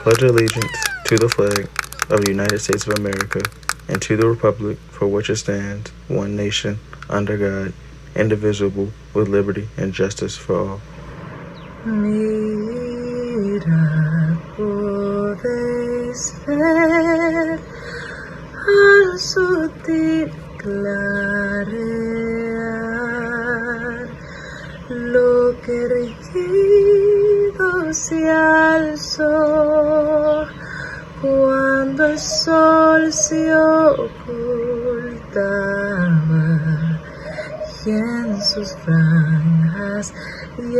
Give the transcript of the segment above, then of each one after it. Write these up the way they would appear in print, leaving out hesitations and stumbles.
pledge allegiance to the flag of the United States of America and to the republic for which it stands, one nation, under God, indivisible, with liberty and justice for all. Mira, podéis ver al sutil clarear lo que erguido se alzó cuando el sol se ocultaba y en sus franjas y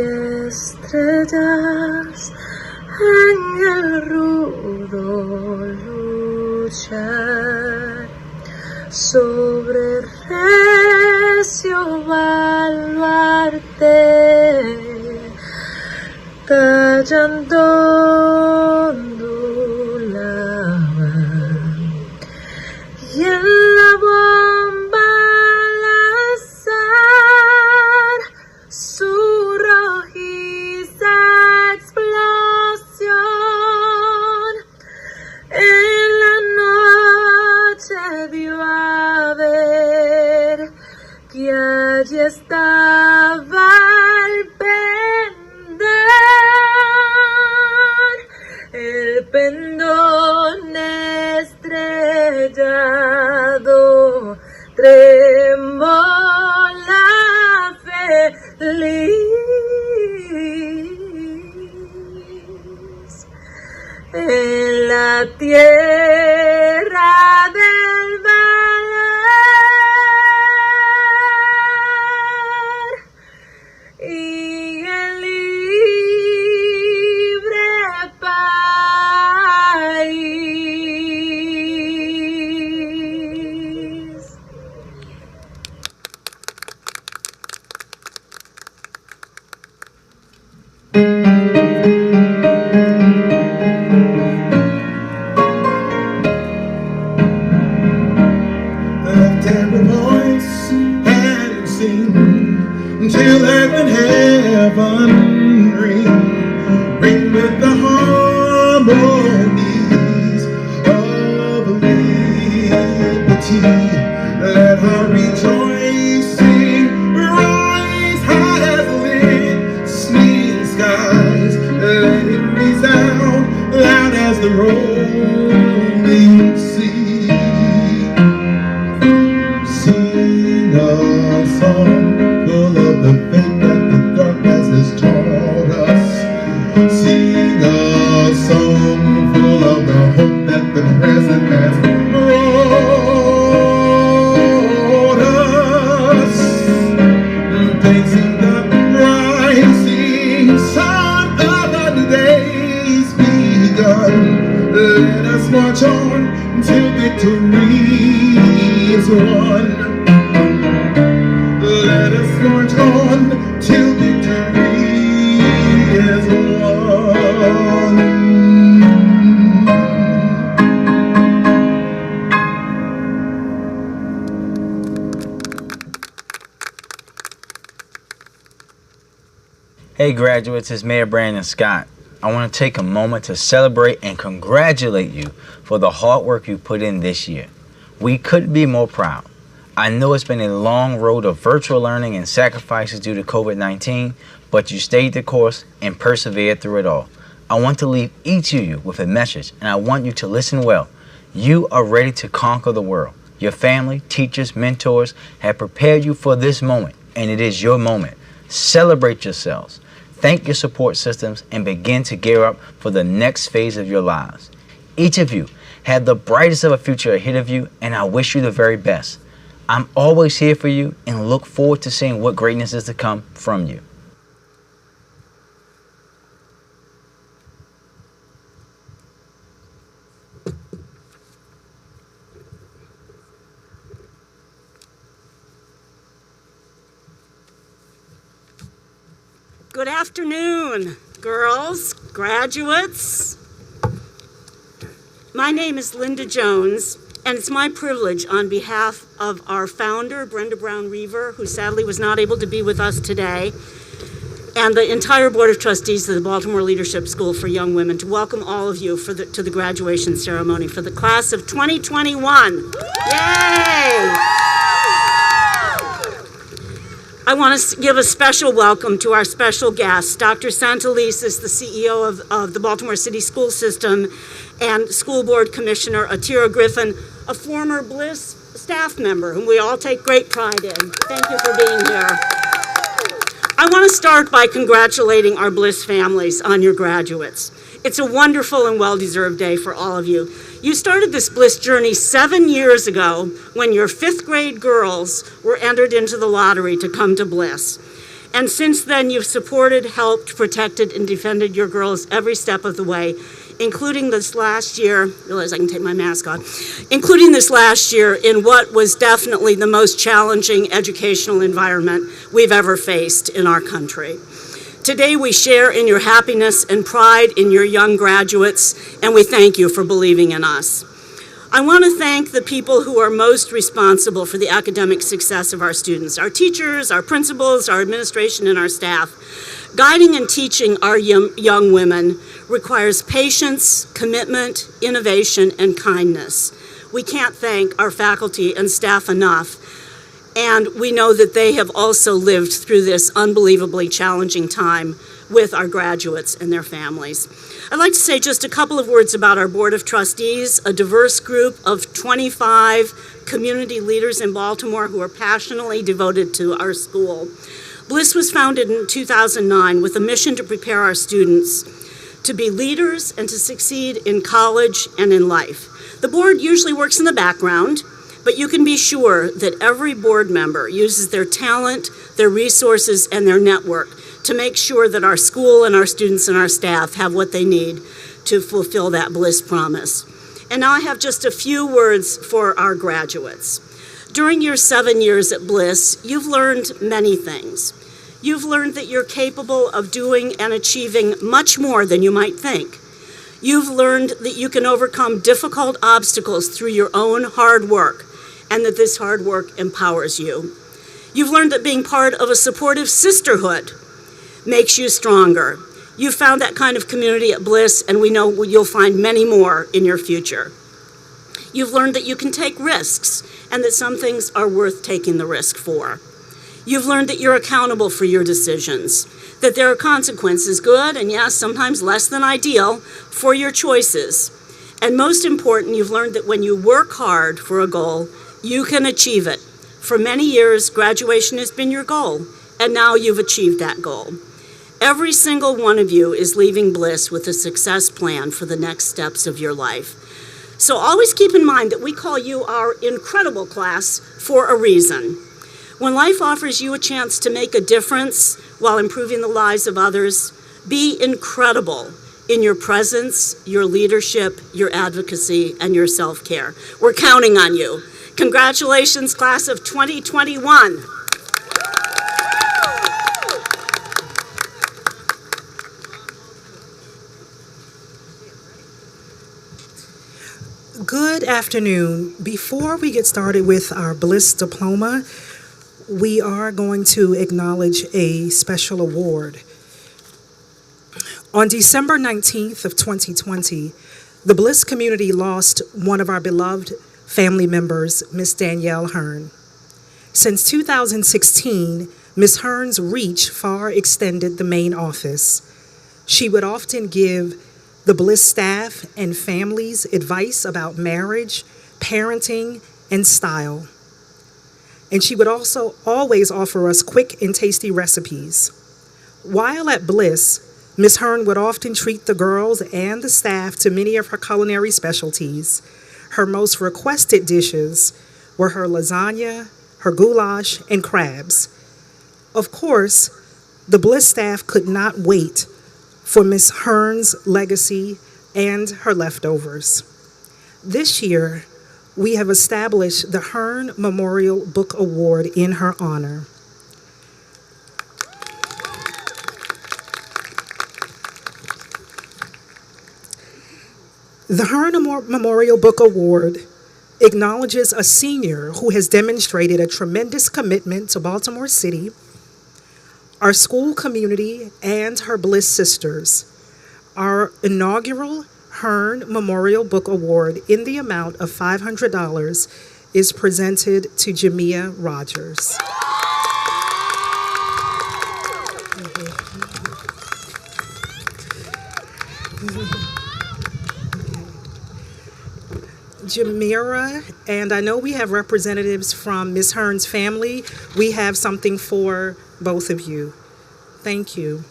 estrellas en el rudo luchar sobre recio baluarte tallando ondulaba y en la bomba al azar su rojiza explosión en la noche dio a ver que allí estaba el pendón estrellado, tremola feliz en la tierra del valor y el libre país. Lift every voice and sing till earth and heaven ring, ring with the harmonies of liberty. Let our rejoicing rise high as listening skies. Let it resound loud as the rolling sea. Sing a song full of the faith that the darkness has taught us. Sing a song full of the hope that the present has brought us. Facing the rising sun of the new day's begun. Let us march on till victory is won. Let us march on till victory is won. Hey graduates, it's Mayor Brandon Scott. I want to take a moment to celebrate and congratulate you for the hard work you put in this year. We couldn't be more proud. I know it's been a long road of virtual learning and sacrifices due to COVID-19, but you stayed the course and persevered through it all. I want to leave each of you with a message, and I want you to listen well. You are ready to conquer the world. Your family, teachers, mentors have prepared you for this moment, and it is your moment. Celebrate yourselves. Thank your support systems and begin to gear up for the next phase of your lives. Each of you have the brightest of a future ahead of you, and I wish you the very best. I'm always here for you and look forward to seeing what greatness is to come from you. Good afternoon, girls, graduates. My name is Linda Jones, and it's my privilege on behalf of our founder, Brenda Brown Reaver, who sadly was not able to be with us today, and the entire Board of Trustees of the Baltimore Leadership School for Young Women to welcome all of you to the graduation ceremony for the class of 2021. Yay! I want to give a special welcome to our special guest. Dr. Santalise is the CEO of the Baltimore City School System, and School Board Commissioner Atira Griffin, a former Bliss staff member whom we all take great pride in. Thank you for being here. I want to start by congratulating our Bliss families on your graduates. It's a wonderful and well-deserved day for all of you. You started this Bliss journey 7 years ago when your 5th grade girls were entered into the lottery to come to Bliss. And since then, you've supported, helped, protected, and defended your girls every step of the way, including this last year, realize I can take my mask off, including this last year in what was definitely the most challenging educational environment we've ever faced in our country. Today we share in your happiness and pride in your young graduates, and we thank you for believing in us. I want to thank the people who are most responsible for the academic success of our students, our teachers, our principals, our administration, and our staff. Guiding and teaching our young women requires patience, commitment, innovation, and kindness. We can't thank our faculty and staff enough, and we know that they have also lived through this unbelievably challenging time with our graduates and their families. I'd like to say just a couple of words about our Board of Trustees, a diverse group of 25 community leaders in Baltimore who are passionately devoted to our school. Bliss was founded in 2009 with a mission to prepare our students to be leaders and to succeed in college and in life. The board usually works in the background, but you can be sure that every board member uses their talent, their resources, and their network to make sure that our school and our students and our staff have what they need to fulfill that Bliss promise. And now I have just a few words for our graduates. During your 7 years at Bliss, you've learned many things. You've learned that you're capable of doing and achieving much more than you might think. You've learned that you can overcome difficult obstacles through your own hard work, and that this hard work empowers you. You've learned that being part of a supportive sisterhood makes you stronger. You found that kind of community at Bliss, and we know you'll find many more in your future. You've learned that you can take risks, and that some things are worth taking the risk for. You've learned that you're accountable for your decisions, that there are consequences, good and yes, sometimes less than ideal, for your choices. And most important, you've learned that when you work hard for a goal, you can achieve it. For many years, graduation has been your goal, and now you've achieved that goal. Every single one of you is leaving Bliss with a success plan for the next steps of your life. So always keep in mind that we call you our incredible class for a reason. When life offers you a chance to make a difference while improving the lives of others, be incredible in your presence, your leadership, your advocacy, and your self-care. We're counting on you. Congratulations, class of 2021. Good afternoon. Before we get started with our Bliss Diploma, we are going to acknowledge a special award. On December 19th of 2020, the Bliss community lost one of our beloved family members, Miss Danielle Hearn. Since 2016, Miss Hearn's reach far extended the main office. She would often give the Bliss staff and families advice about marriage, parenting, and style. And she would also always offer us quick and tasty recipes. While at Bliss, Miss Hearn would often treat the girls and the staff to many of her culinary specialties. Her most requested dishes were her lasagna, her goulash, and crabs. Of course, the Bliss staff could not wait for Miss Hearn's legacy and her leftovers. This year, we have established the Hearn Memorial Book Award in her honor. The Hearn Memorial Book Award acknowledges a senior who has demonstrated a tremendous commitment to Baltimore City, our school community, and her Bliss sisters. Our inaugural Hearn Memorial Book Award in the amount of $500 is presented to Jamia Rogers. Jamira, and I know we have representatives from Ms. Hearn's family. We have something for both of you. Thank you.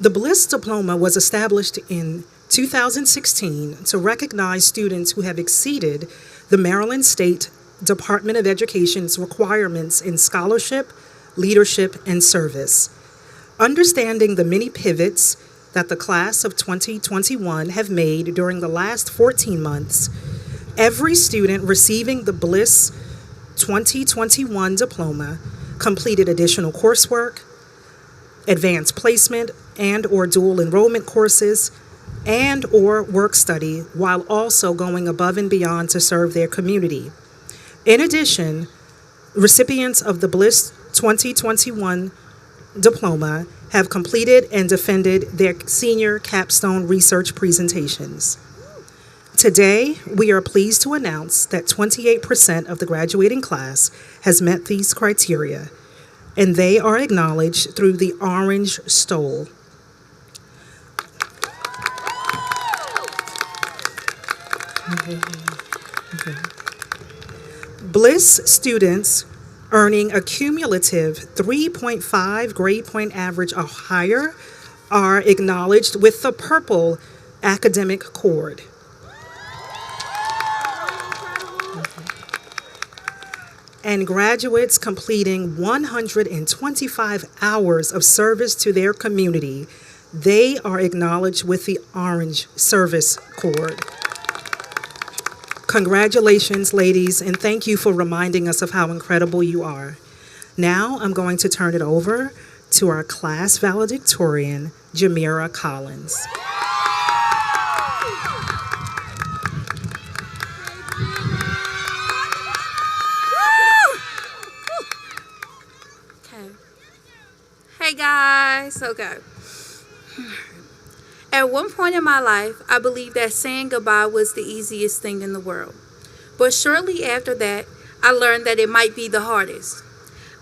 The Bliss Diploma was established in 2016 to recognize students who have exceeded the Maryland State Department of Education's requirements in scholarship, leadership, and service. Understanding the many pivots that the class of 2021 have made during the last 14 months, every student receiving the Bliss 2021 diploma completed additional coursework, advanced placement and or dual enrollment courses, and or work study while also going above and beyond to serve their community. In addition, recipients of the Bliss 2021 diploma have completed and defended their senior capstone research presentations. Today, we are pleased to announce that 28% of the graduating class has met these criteria, and they are acknowledged through the Orange Stole. Bliss students earning a cumulative 3.5 grade point average or higher are acknowledged with the purple academic cord. And graduates completing 125 hours of service to their community, they are acknowledged with the orange service cord. Congratulations, ladies, and thank you for reminding us of how incredible you are. Now I'm going to turn it over to our class valedictorian, Jamira Collins. Okay. Hey guys, okay. At one point in my life, I believed that saying goodbye was the easiest thing in the world. But shortly after that, I learned that it might be the hardest.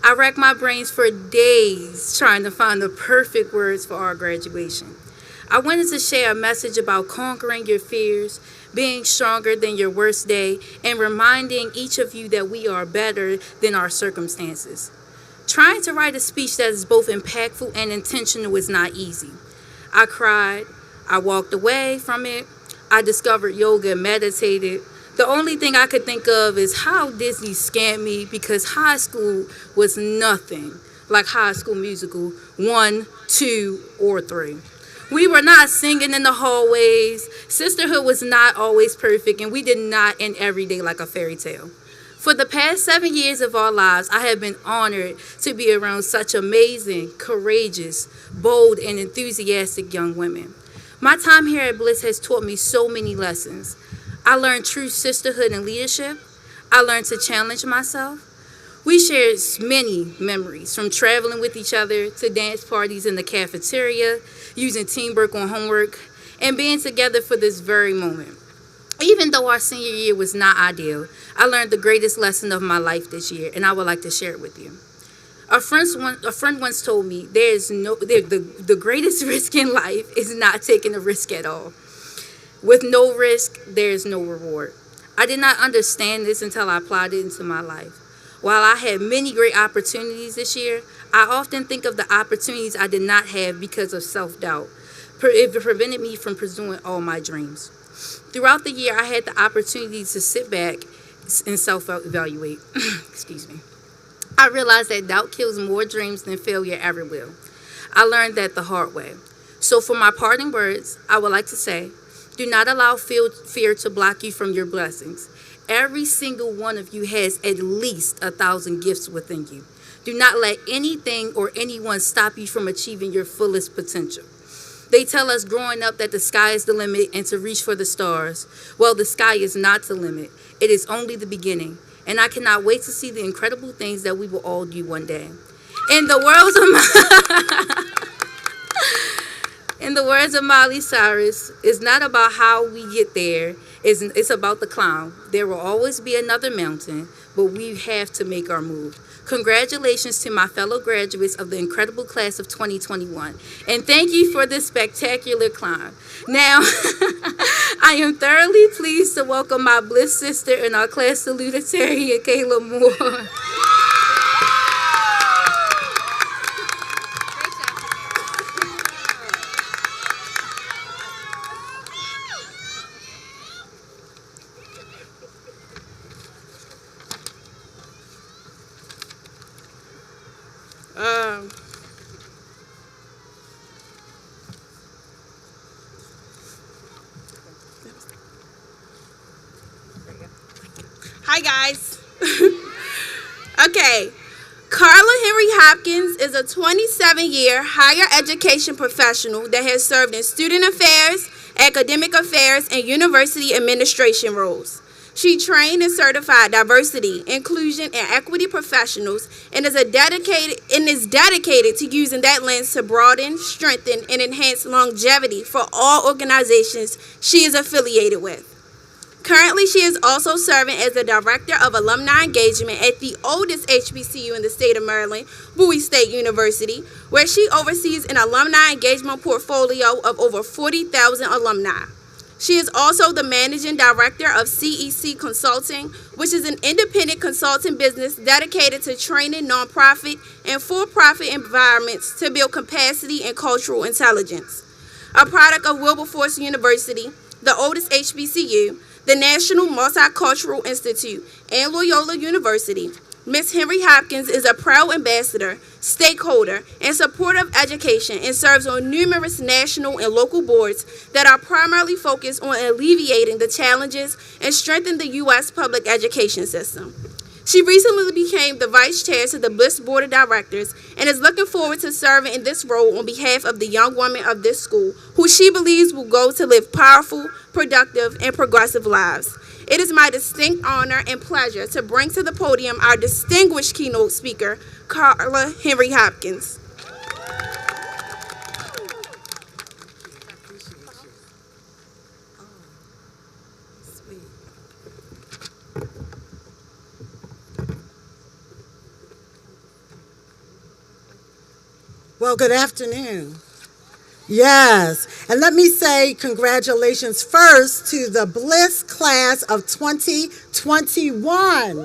I racked my brains for days trying to find the perfect words for our graduation. I wanted to share a message about conquering your fears, being stronger than your worst day, and reminding each of you that we are better than our circumstances. Trying to write a speech that is both impactful and intentional is not easy. I cried. I walked away from it. I discovered yoga and meditated. The only thing I could think of is how Disney scammed me because high school was nothing like High School Musical 1, 2, or 3. We were not singing in the hallways. Sisterhood was not always perfect, and we did not end every day like a fairy tale. For the past 7 years of our lives, I have been honored to be around such amazing, courageous, bold, and enthusiastic young women. My time here at Bliss has taught me so many lessons. I learned true sisterhood and leadership. I learned to challenge myself. We shared many memories, from traveling with each other to dance parties in the cafeteria, using teamwork on homework, and being together for this very moment. Even though our senior year was not ideal, I learned the greatest lesson of my life this year, and I would like to share it with you. A friend once told me the greatest risk in life is not taking a risk at all. With no risk, there is no reward. I did not understand this until I applied it into my life. While I had many great opportunities this year, I often think of the opportunities I did not have because of self-doubt. It prevented me from pursuing all my dreams. Throughout the year, I had the opportunity to sit back and self-evaluate. Excuse me. I realized that doubt kills more dreams than failure ever will. I learned that the hard way. So for my parting words, I would like to say, do not allow fear to block you from your blessings. Every single one of you has at least 1,000 gifts within you. Do not let anything or anyone stop you from achieving your fullest potential. They tell us growing up that the sky is the limit and to reach for the stars. Well, the sky is not the limit. It is only the beginning. And I cannot wait to see the incredible things that we will all do one day. In the words of Miley Cyrus, it's not about how we get there, it's about the climb. There will always be another mountain, but we have to make our move. Congratulations to my fellow graduates of the incredible class of 2021. And thank you for this spectacular climb. Now, I am thoroughly pleased to welcome my Bliss sister and our class salutatorian, Kayla Moore. Hi, guys. Okay. Carla Henry Hopkins is a 27-year higher education professional that has served in student affairs, academic affairs, and university administration roles. She trained and certified diversity, inclusion, and equity professionals and is dedicated to using that lens to broaden, strengthen, and enhance longevity for all organizations she is affiliated with. Currently, she is also serving as the Director of Alumni Engagement at the oldest HBCU in the state of Maryland, Bowie State University, where she oversees an alumni engagement portfolio of over 40,000 alumni. She is also the Managing Director of CEC Consulting, which is an independent consulting business dedicated to training nonprofit and for-profit environments to build capacity and cultural intelligence. A product of Wilberforce University, the oldest HBCU, the National Multicultural Institute, and Loyola University, Ms. Henry Hopkins is a proud ambassador, stakeholder, and supporter of education and serves on numerous national and local boards that are primarily focused on alleviating the challenges and strengthening the U.S. public education system. She recently became the vice chair to the Bliss Board of Directors and is looking forward to serving in this role on behalf of the young women of this school, who she believes will go to live powerful, productive, and progressive lives. It is my distinct honor and pleasure to bring to the podium our distinguished keynote speaker, Carla Henry Hopkins. Well, good afternoon. Yes, and let me say congratulations first to the Bliss class of 2021.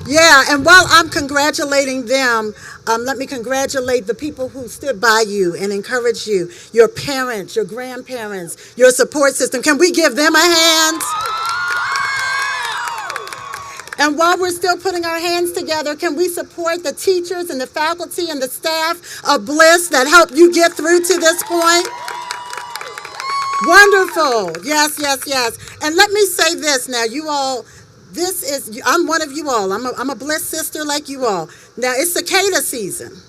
Yeah, and while I'm congratulating them, let me congratulate the people who stood by you and encouraged you, your parents, your grandparents, your support system. Can we give them a hand? And while we're still putting our hands together, can we support the teachers and the faculty and the staff of Bliss that helped you get through to this point? Wonderful. Yes, yes, yes. And let me say this now, you all, I'm one of you all. I'm a Bliss sister like you all. Now, it's cicada season,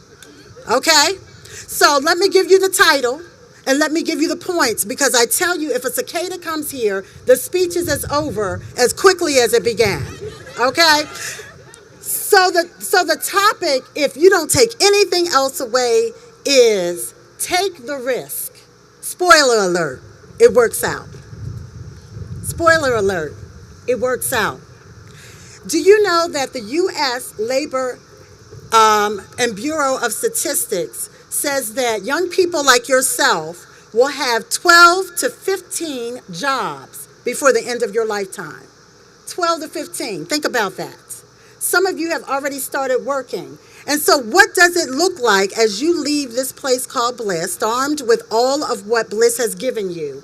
okay? So let me give you the title. And let me give you the points, because I tell you, if a cicada comes here, the speech is as over as quickly as it began. Okay? So the topic, if you don't take anything else away, is take the risk. Spoiler alert, it works out. Spoiler alert, it works out. Do you know that the U.S. Labor and Bureau of Statistics says that young people like yourself will have 12 to 15 jobs before the end of your lifetime. 12 to 15, think about that. Some of you have already started working. And so what does it look like as you leave this place called Bliss, armed with all of what Bliss has given you,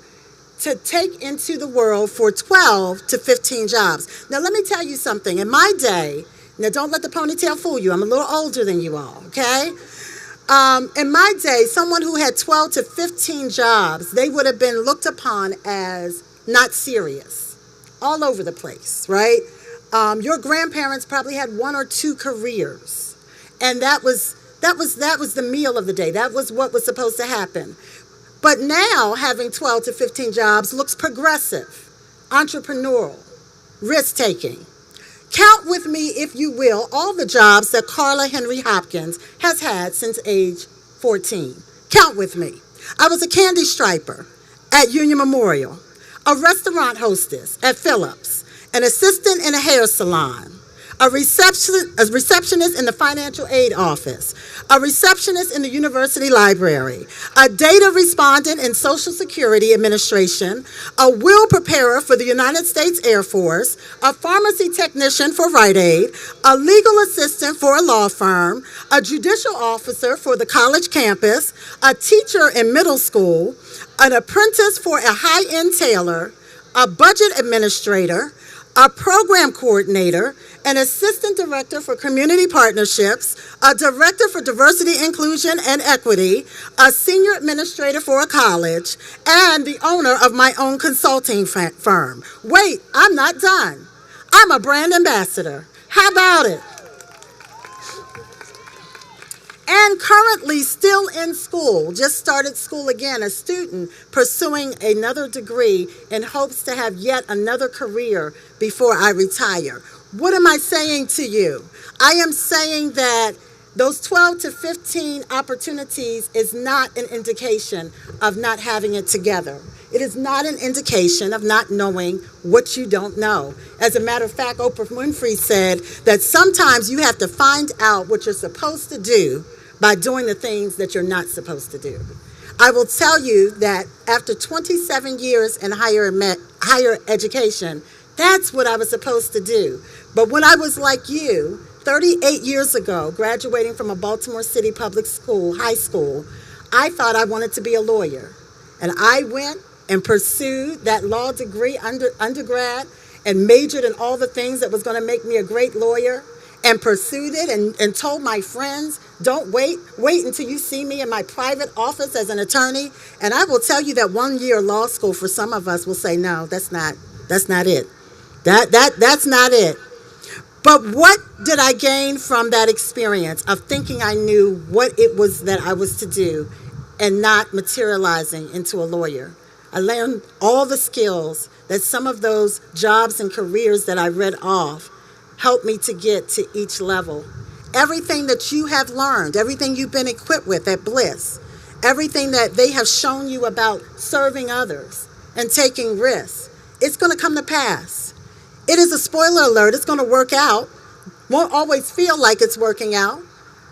to take into the world for 12 to 15 jobs? Now let me tell you something. In my day, now don't let the ponytail fool you. I'm a little older than you all, okay? In my day, someone who had 12 to 15 jobs, they would have been looked upon as not serious, all over the place, right? Your grandparents probably had one or two careers, and that was That was the meal of the day. That was what was supposed to happen. But now having 12 to 15 jobs looks progressive, entrepreneurial, risk-taking. Count with me, if you will, all the jobs that Carla Henry Hopkins has had since age 14. Count with me. I was a candy striper at Union Memorial, a restaurant hostess at Phillips, an assistant in a hair salon, a receptionist in the financial aid office, a receptionist in the university library, a data respondent in Social Security Administration, a will preparer for the United States Air Force, a pharmacy technician for Rite Aid, a legal assistant for a law firm, a judicial officer for the college campus, a teacher in middle school, an apprentice for a high-end tailor, a budget administrator, a program coordinator, an assistant director for community partnerships, a director for diversity, inclusion, and equity, a senior administrator for a college, and the owner of my own consulting firm. Wait, I'm not done. I'm a brand ambassador. How about it? And currently still in school, just started school again, a student pursuing another degree in hopes to have yet another career before I retire. What am I saying to you? I am saying that those 12 to 15 opportunities is not an indication of not having it together. It is not an indication of not knowing what you don't know. As a matter of fact, Oprah Winfrey said that sometimes you have to find out what you're supposed to do by doing the things that you're not supposed to do. I will tell you that after 27 years in higher education, that's what I was supposed to do. But when I was like you, 38 years ago, graduating from a Baltimore City public school, high school, I thought I wanted to be a lawyer. And I went and pursued that law degree undergrad and majored in all the things that was going to make me a great lawyer, and pursued it and told my friends, don't wait until you see me in my private office as an attorney. And I will tell you that 1 year law school for some of us will say, no, that's not it. That's not it. But what did I gain from that experience of thinking I knew what it was that I was to do and not materializing into a lawyer? I learned all the skills that some of those jobs and careers that I read off helped me to get to each level. Everything that you have learned, everything you've been equipped with at Bliss, everything that they have shown you about serving others and taking risks, it's going to come to pass. It is a spoiler alert. It's going to work out. Won't always feel like it's working out.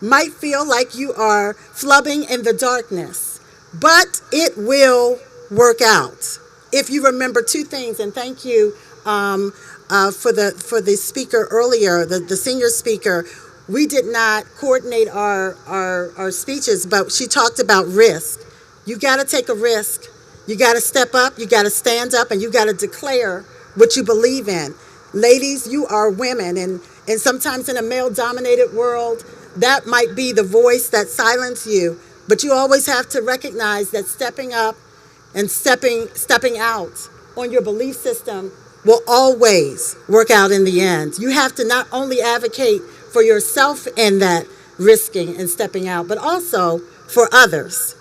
Might feel like you are flubbing in the darkness. But it will work out. If you remember two things, and thank you for the speaker earlier, the senior speaker, we did not coordinate our speeches, but she talked about risk. You got to take a risk. You got to step up. You got to stand up, and you got to declare what you believe in. Ladies, you are women, and sometimes in a male-dominated world, that might be the voice that silences you. But you always have to recognize that stepping up and stepping out on your belief system will always work out in the end. You have to not only advocate for yourself in that risking and stepping out, but also for others.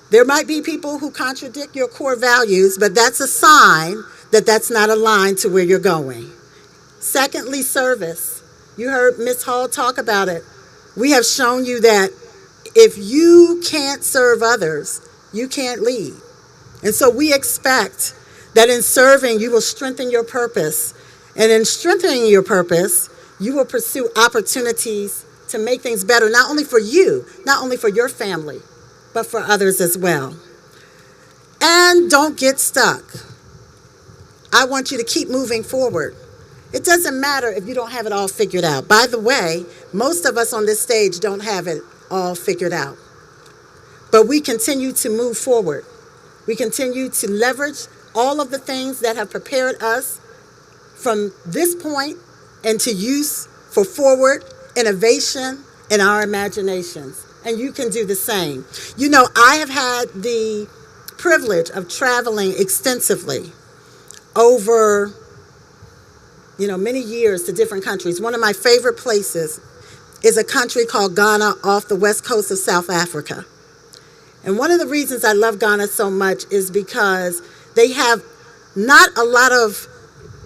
There might be people who contradict your core values, but that's a sign that that's not aligned to where you're going. Secondly, service. You heard Ms. Hall talk about it. We have shown you that if you can't serve others, you can't lead. And so we expect that in serving, you will strengthen your purpose. And in strengthening your purpose, you will pursue opportunities to make things better, not only for you, not only for your family, but for others as well. And don't get stuck. I want you to keep moving forward. It doesn't matter if you don't have it all figured out. By the way, most of us on this stage don't have it all figured out. But we continue to move forward. We continue to leverage all of the things that have prepared us from this point into use for forward innovation in our imaginations. And you can do the same. You know, I have had the privilege of traveling extensively over, many years to different countries. One of my favorite places is a country called Ghana off the west coast of South Africa. And one of the reasons I love Ghana so much is because they have not a lot of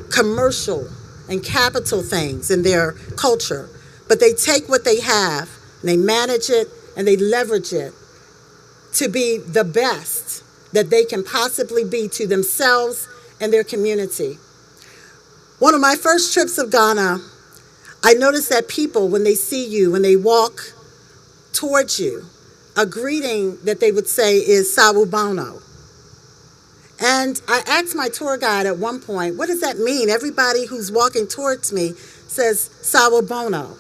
commercial and capital things in their culture, but they take what they have and they manage it and they leverage it to be the best that they can possibly be to themselves and their community. One of my first trips of Ghana, I noticed that people, when they see you, when they walk towards you, a greeting that they would say is Sawubona. And I asked my tour guide at one point, what does that mean? Everybody who's walking towards me says Sawubona.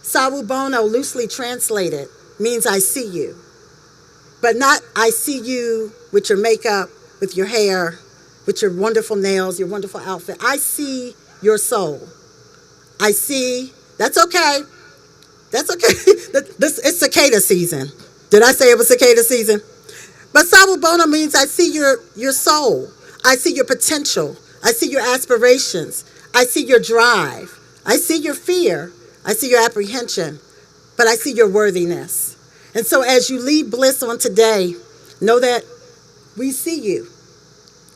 Sawubona, loosely translated, means I see you. But not I see you with your makeup, with your hair, with your wonderful nails, your wonderful outfit. I see your soul. I see, that's okay. That's okay. It's cicada season. Did I say it was cicada season? But Sawubona means I see your soul. I see your potential. I see your aspirations. I see your drive. I see your fear. I see your apprehension. But I see your worthiness. And so as you leave Bliss on today, know that we see you.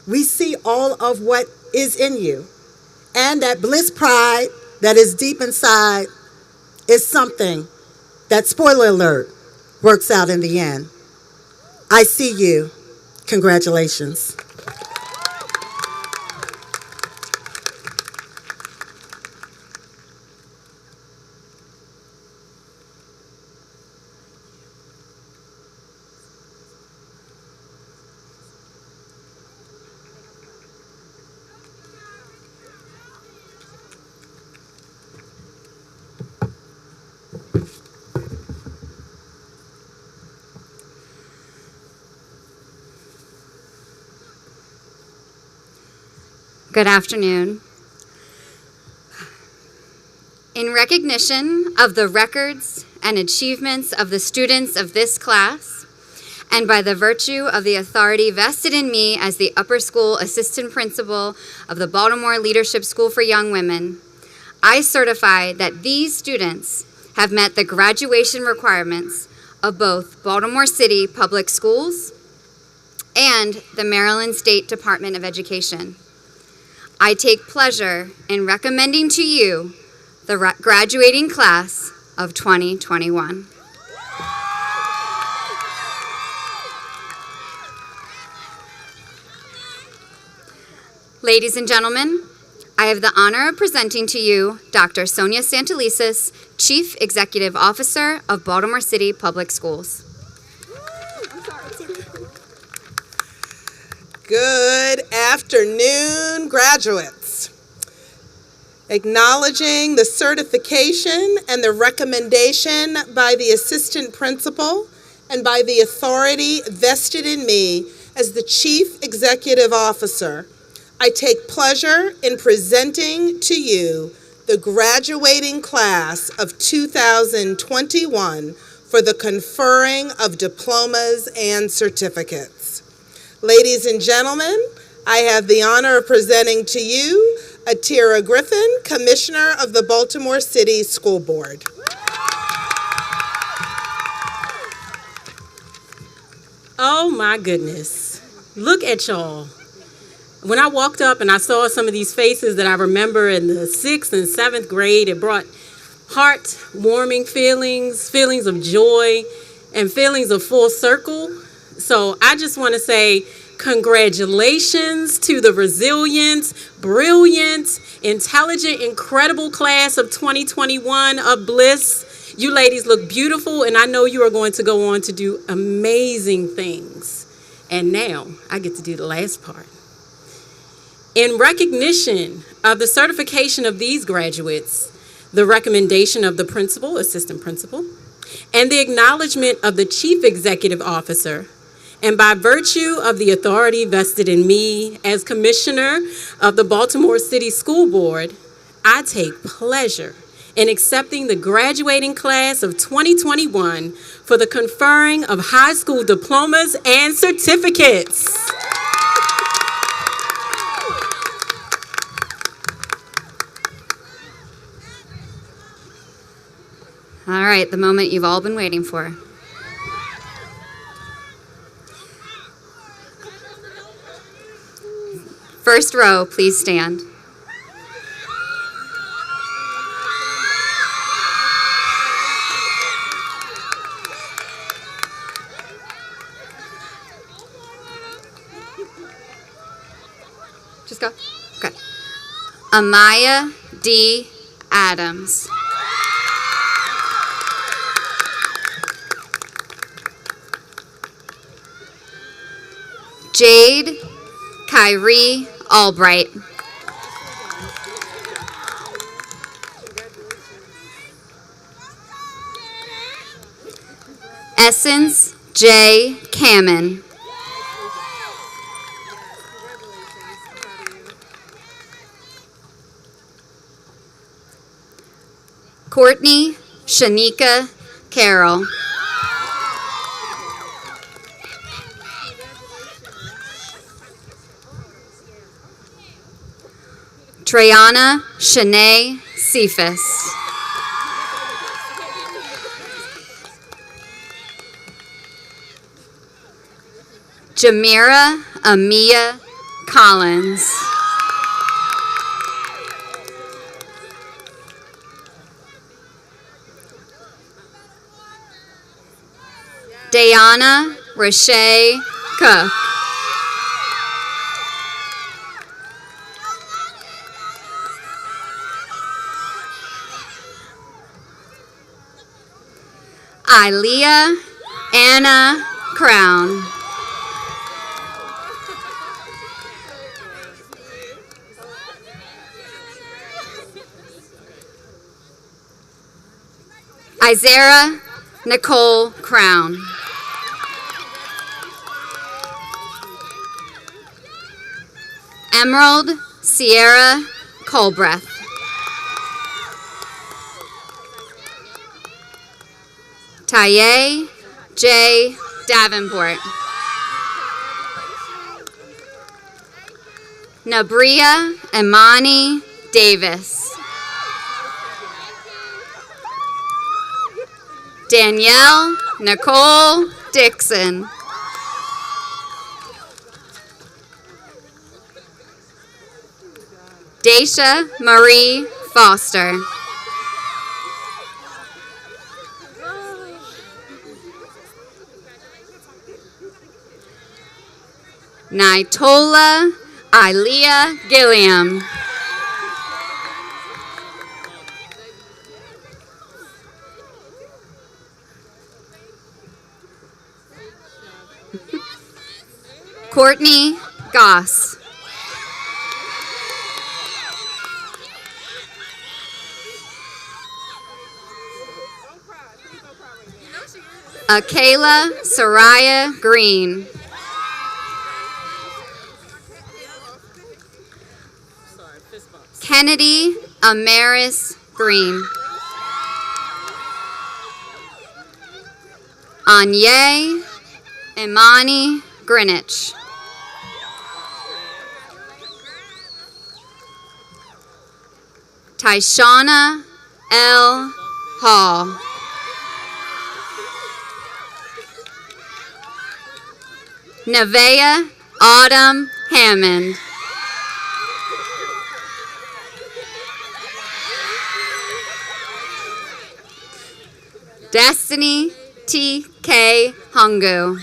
We see all of what is in you. And that Bliss pride that is deep inside is something that, spoiler alert, works out in the end. I see you. Congratulations. Good afternoon. In recognition of the records and achievements of the students of this class, and by the virtue of the authority vested in me as the upper school assistant principal of the Baltimore Leadership School for Young Women, I certify that these students have met the graduation requirements of both Baltimore City Public Schools and the Maryland State Department of Education. I take pleasure in recommending to you the graduating class of 2021. Ladies and gentlemen, I have the honor of presenting to you Dr. Sonia Santelises, Chief Executive Officer of Baltimore City Public Schools. Good afternoon, graduates. Acknowledging the certification and the recommendation by the assistant principal and by the authority vested in me as the Chief Executive Officer, I take pleasure in presenting to you the graduating class of 2021 for the conferring of diplomas and certificates. Ladies and gentlemen, I have the honor of presenting to you Atira Griffin, Commissioner of the Baltimore City School Board. Oh my goodness, look at y'all. When I walked up and I saw some of these faces that I remember in the 6th and 7th grade, it brought heart-warming feelings of joy, and feelings of full circle. So I just want to say congratulations to the resilient, brilliant, intelligent, incredible class of 2021 of Bliss. You ladies look beautiful, and I know you are going to go on to do amazing things. And now I get to do the last part. In recognition of the certification of these graduates, the recommendation of the principal, assistant principal, and the acknowledgement of the Chief Executive Officer, and by virtue of the authority vested in me as Commissioner of the Baltimore City School Board, I take pleasure in accepting the graduating class of 2021 for the conferring of high school diplomas and certificates. All right, the moment you've all been waiting for. First row, please stand. Just go. Okay. Amaya D. Adams. Jade Kyrie Albright. Essence J. Kamen. Courtney Shanika Carroll. Trayana Shanae Cephas. Jamira Amia Collins. Dayana Rashay Cook. Ilea Anna Crown. Isara Nicole Crown. Emerald Sierra Colbreth. Taye J. Davenport. Nabria Imani Davis. Danielle Nicole Dixon. Daisha Marie Foster. Naitola Ilea Gilliam. Courtney Goss. Akayla Soraya Green. Kennedy Amaris Green. Anye Imani Greenwich. Tyshana L. Hall. Nevaeh Autumn Hammond. Destiny T.K. Hungu.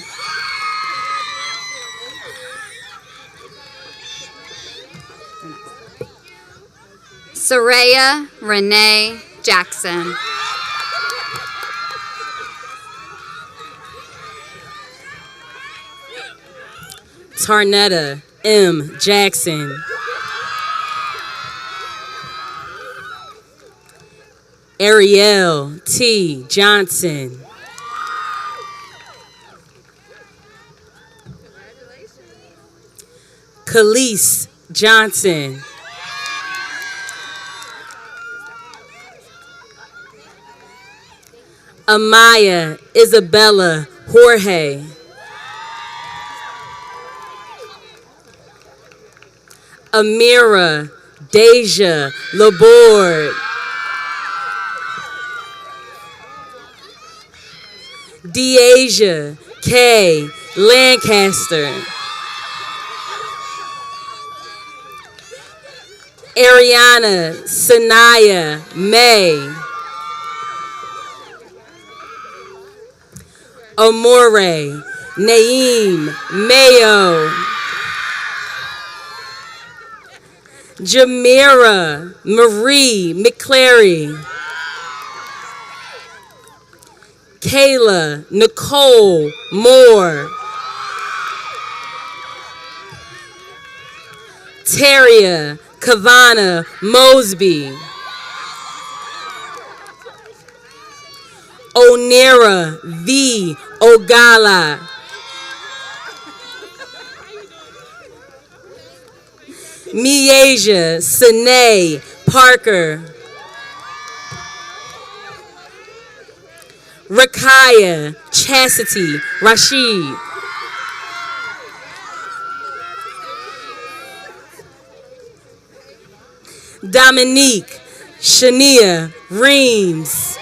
Soraya Renee Jackson. Tarnetta M. Jackson. Ariel T. Johnson. Khalees Johnson. Amaya Isabella Jorge. Amira Deja Laborde. Deasia K. Lancaster. Ariana Sanaya May. Amore Naeem Mayo. Jamira Marie McClary. Kayla Nicole Moore. Taria Kavana Mosby. Onera V. Ogala. Miasia Sine Parker. Rakaya Chastity Rashid. Dominique Shania Reams.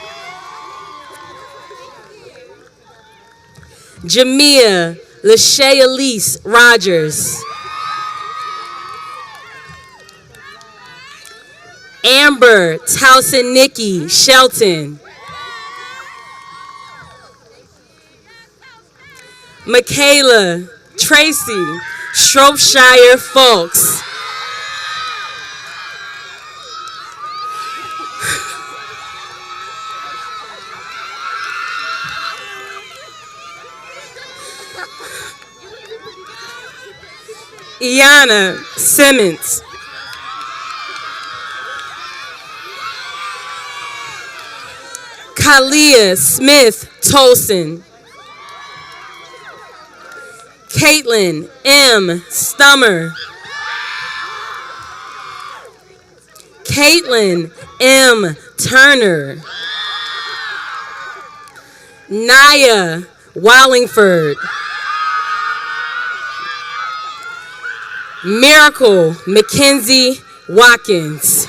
Jamia Lachey Elise Rogers. Amber Towson Nikki Shelton. Michaela Tracy Shropshire Folks. Iana Simmons. Kalia Smith Tolson. Caitlin M. Stummer. Caitlin M. Turner. Naya Wallingford. Miracle Mackenzie Watkins.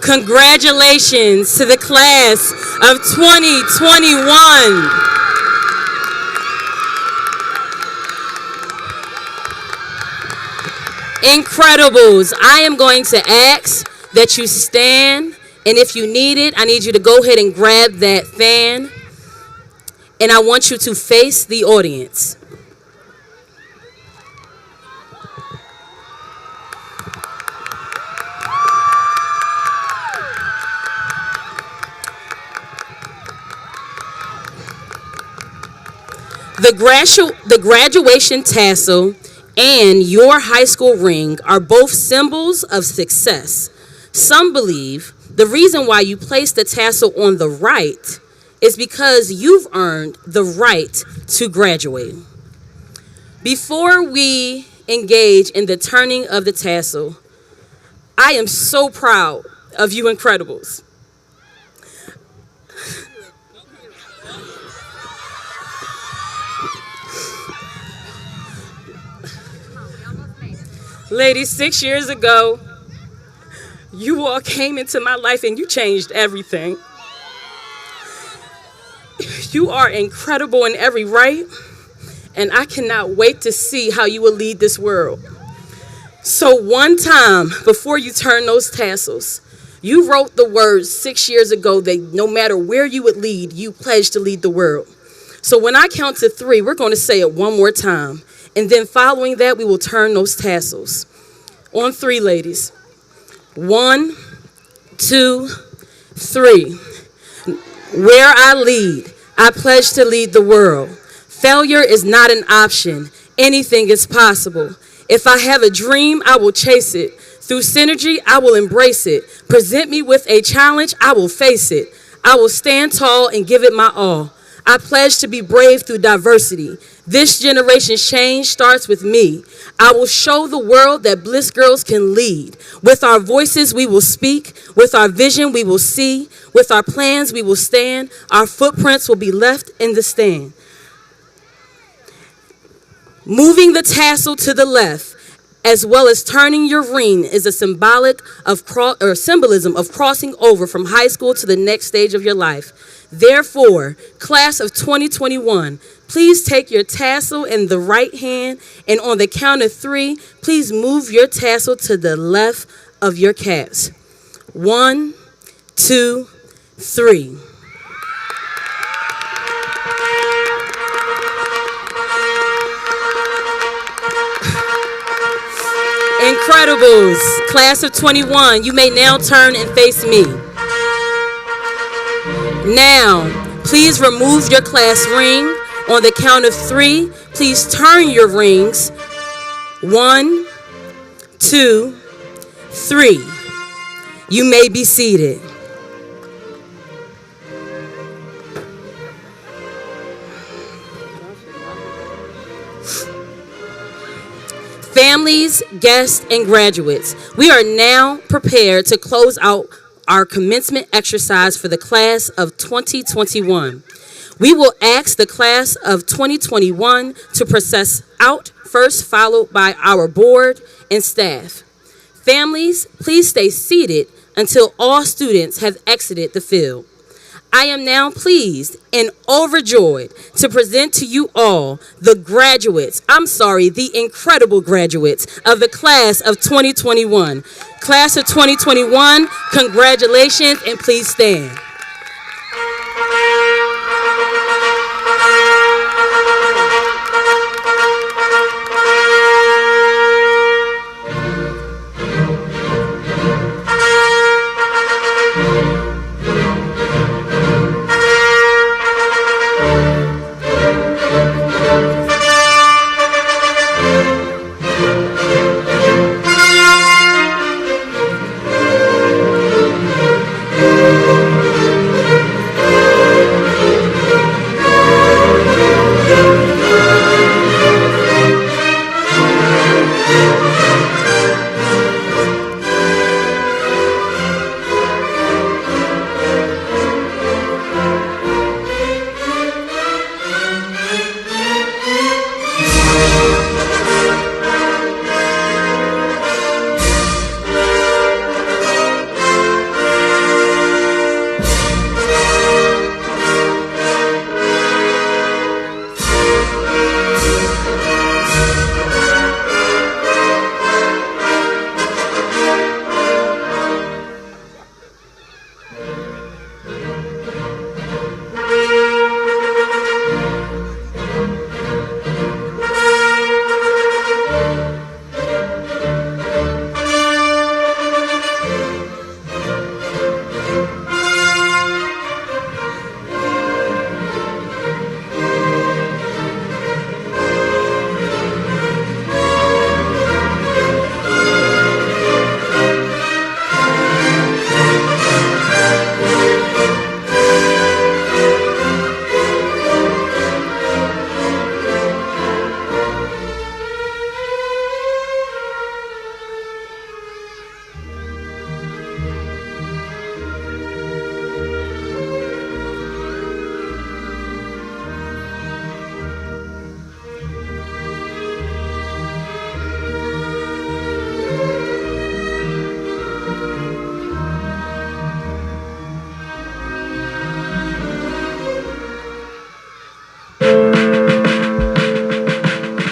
Congratulations to the class of 2021. Incredibles, I am going to ask that you stand, and if you need it, I need you to go ahead and grab that fan, and I want you to face the audience. The graduation tassel and your high school ring are both symbols of success. Some believe the reason why you place the tassel on the right is because you've earned the right to graduate. Before we engage in the turning of the tassel, I am so proud of you Incredibles. Ladies, 6 years ago, you all came into my life and you changed everything. You are incredible in every right, and I cannot wait to see how you will lead this world. So one time, before you turn those tassels, you wrote the words 6 years ago that no matter where you would lead, you pledged to lead the world. So when I count to 3, we're going to say it one more time. And then following that, we will turn those tassels. On 3, ladies. 1, 2, 3. Where I lead, I pledge to lead the world. Failure is not an option. Anything is possible. If I have a dream, I will chase it. Through synergy, I will embrace it. Present me with a challenge, I will face it. I will stand tall and give it my all. I pledge to be brave through diversity. This generation's change starts with me. I will show the world that Bliss Girls can lead. With our voices we will speak. With our vision we will see. With our plans we will stand. Our footprints will be left in the stand. Moving the tassel to the left, as well as turning your ring, is a symbolism of crossing over from high school to the next stage of your life. Therefore, class of 2021, please take your tassel in the right hand, and on the count of 3, please move your tassel to the left of your caps. 1, 2, 3. Incredibles, class of 21, you may now turn and face me. Now, please remove your class ring. On the count of 3, please turn your rings. 1, 2, 3. You may be seated. Families, guests, and graduates, we are now prepared to close out our commencement exercise for the class of 2021. We will ask the class of 2021 to process out first, followed by our board and staff. Families, please stay seated until all students have exited the field. I am now pleased and overjoyed to present to you all the incredible graduates of the class of 2021. Class of 2021, congratulations, and please stand.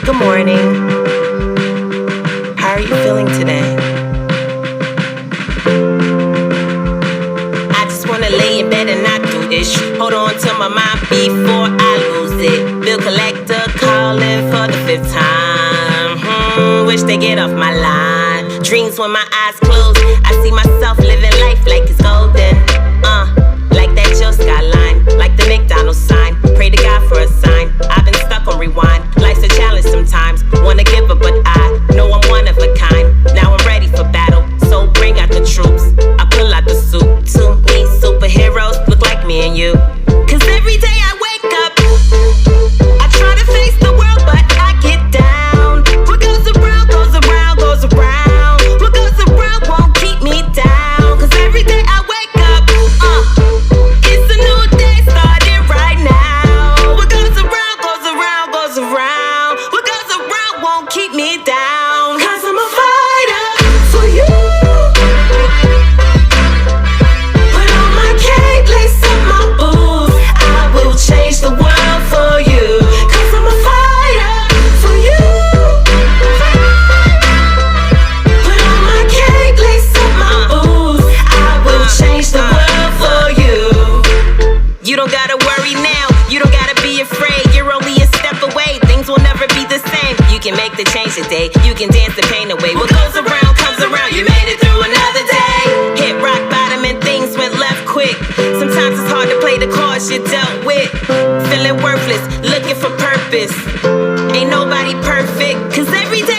Good morning. How are you feeling today? I just wanna lay in bed and not do this. Hold on to my mind before I lose it. Bill collector calling for the 5th time. Wish they get off my line. Dreams when my eyes close. I see myself living life like it's golden. Like that Jill skyline, like the McDonald's sign. Pray to God for a sign. I've been stuck on rewind. Life's a challenge sometimes. Wanna give up, but I know I'm one of a kind. Now I'm ready for battle, so bring out the troops. I pull out the suit. To me, superheroes look like me and you. Cause every day I wake up can make the change today. You can dance the pain away. What goes around comes around. You made it through another day. Hit rock bottom and things went left quick. Sometimes it's hard to play the cards you dealt with. Feeling worthless, looking for purpose. Ain't nobody perfect, 'cause every day